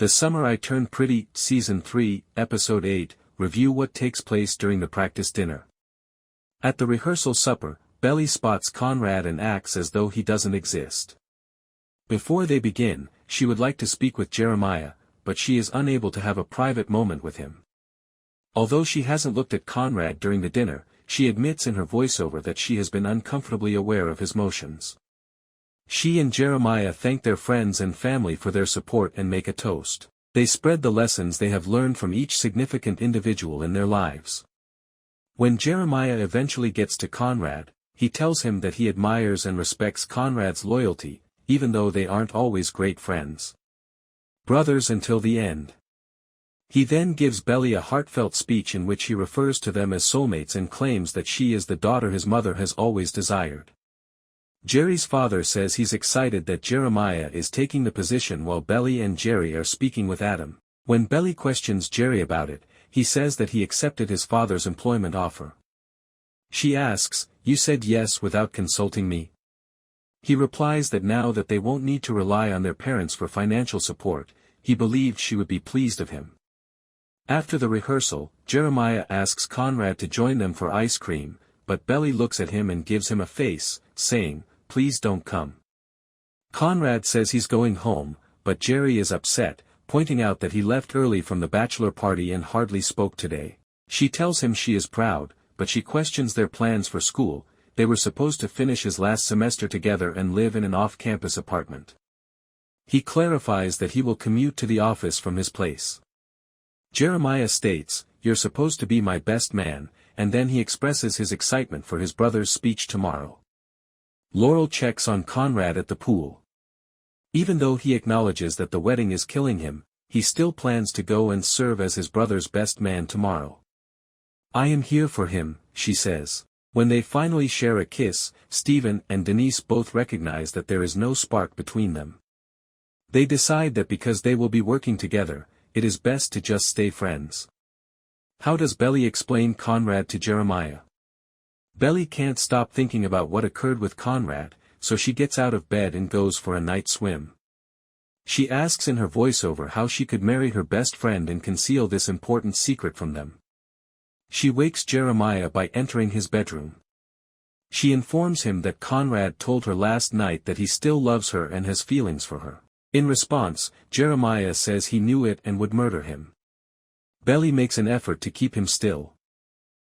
The Summer I Turned Pretty, Season 3, Episode 8, review what takes place during the practice dinner. At the rehearsal supper, Belly spots Conrad and acts as though he doesn't exist. Before they begin, she would like to speak with Jeremiah, but she is unable to have a private moment with him. Although she hasn't looked at Conrad during the dinner, she admits in her voiceover that she has been uncomfortably aware of his motions. She and Jeremiah thank their friends and family for their support and make a toast. They spread the lessons they have learned from each significant individual in their lives. When Jeremiah eventually gets to Conrad, he tells him that he admires and respects Conrad's loyalty, even though they aren't always great friends. Brothers until the end. He then gives Belly a heartfelt speech in which he refers to them as soulmates and claims that she is the daughter his mother has always desired. Jere's father says he's excited that Jeremiah is taking the position while Belly and Jere are speaking with Adam. When Belly questions Jere about it, he says that he accepted his father's employment offer. She asks, "You said yes without consulting me?" He replies that now that they won't need to rely on their parents for financial support, he believed she would be pleased of him. After the rehearsal, Jeremiah asks Conrad to join them for ice cream, but Belly looks at him and gives him a face, saying, "Please don't come." Conrad says he's going home, but Jere is upset, pointing out that he left early from the bachelor party and hardly spoke today. She tells him she is proud, but she questions their plans for school. They were supposed to finish his last semester together and live in an off-campus apartment. He clarifies that he will commute to the office from his place. Jeremiah states, "You're supposed to be my best man," and then he expresses his excitement for his brother's speech tomorrow. Laurel checks on Conrad at the pool. Even though he acknowledges that the wedding is killing him, he still plans to go and serve as his brother's best man tomorrow. "I am here for him," she says. When they finally share a kiss, Stephen and Denise both recognize that there is no spark between them. They decide that because they will be working together, it is best to just stay friends. How does Belly explain Conrad to Jeremiah? Belly can't stop thinking about what occurred with Conrad, so she gets out of bed and goes for a night swim. She asks in her voiceover how she could marry her best friend and conceal this important secret from them. She wakes Jeremiah by entering his bedroom. She informs him that Conrad told her last night that he still loves her and has feelings for her. In response, Jeremiah says he knew it and would murder him. Belly makes an effort to keep him still.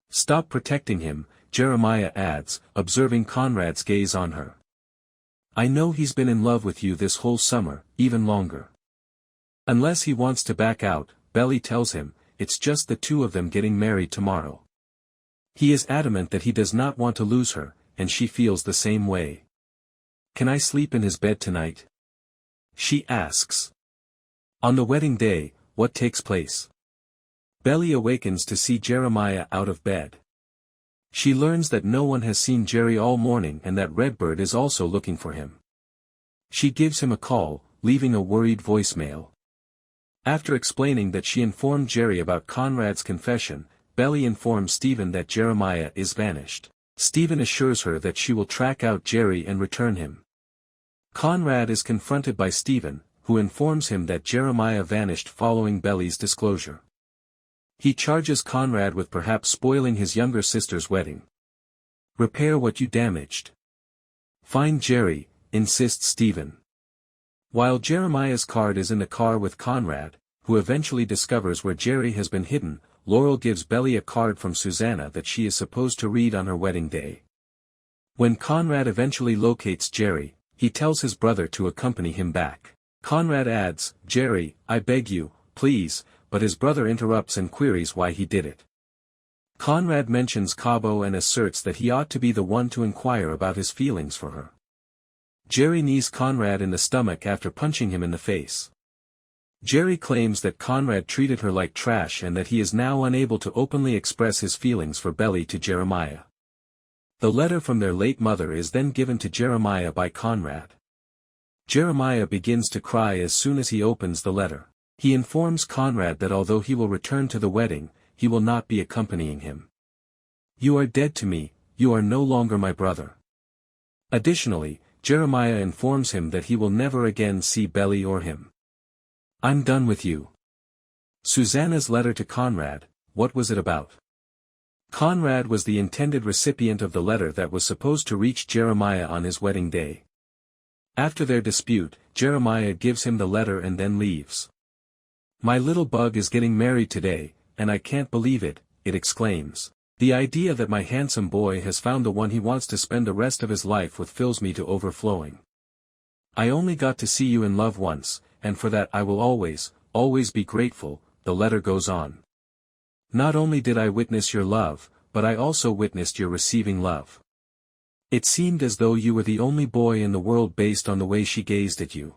"Stop protecting him," Jeremiah adds, observing Conrad's gaze on her. "I know he's been in love with you this whole summer, even longer." Unless he wants to back out, Belly tells him, it's just the two of them getting married tomorrow. He is adamant that he does not want to lose her, and she feels the same way. "Can I sleep in his bed tonight?" she asks. On the wedding day, what takes place? Belly awakens to see Jeremiah out of bed. She learns that no one has seen Jere all morning and that Redbird is also looking for him. She gives him a call, leaving a worried voicemail. After explaining that she informed Jere about Conrad's confession, Belly informs Stephen that Jeremiah is vanished. Stephen assures her that she will track out Jere and return him. Conrad is confronted by Stephen, who informs him that Jeremiah vanished following Belly's disclosure. He charges Conrad with perhaps spoiling his younger sister's wedding. "Repair what you damaged. Find Jere," insists Stephen. While Jeremiah's card is in the car with Conrad, who eventually discovers where Jere has been hidden, Laurel gives Belly a card from Susanna that she is supposed to read on her wedding day. When Conrad eventually locates Jere, he tells his brother to accompany him back. Conrad adds, "Jere, I beg you, please," but his brother interrupts and queries why he did it. Conrad mentions Cabo and asserts that he ought to be the one to inquire about his feelings for her. Jere knees Conrad in the stomach after punching him in the face. Jere claims that Conrad treated her like trash and that he is now unable to openly express his feelings for Belly to Jeremiah. The letter from their late mother is then given to Jeremiah by Conrad. Jeremiah begins to cry as soon as he opens the letter. He informs Conrad that although he will return to the wedding, he will not be accompanying him. "You are dead to me, you are no longer my brother." Additionally, Jeremiah informs him that he will never again see Belly or him. I'm done with you. Susanna's letter to Conrad, what was it about? Conrad was the intended recipient of the letter that was supposed to reach Jeremiah on his wedding day. After their dispute, Jeremiah gives him the letter and then leaves. My little bug is getting married today, and I can't believe it, it exclaims. The idea that my handsome boy has found the one he wants to spend the rest of his life with fills me to overflowing. I only got to see you in love once, and for that I will always, always be grateful, the letter goes on. Not only did I witness your love, but I also witnessed your receiving love. It seemed as though you were the only boy in the world based on the way she gazed at you.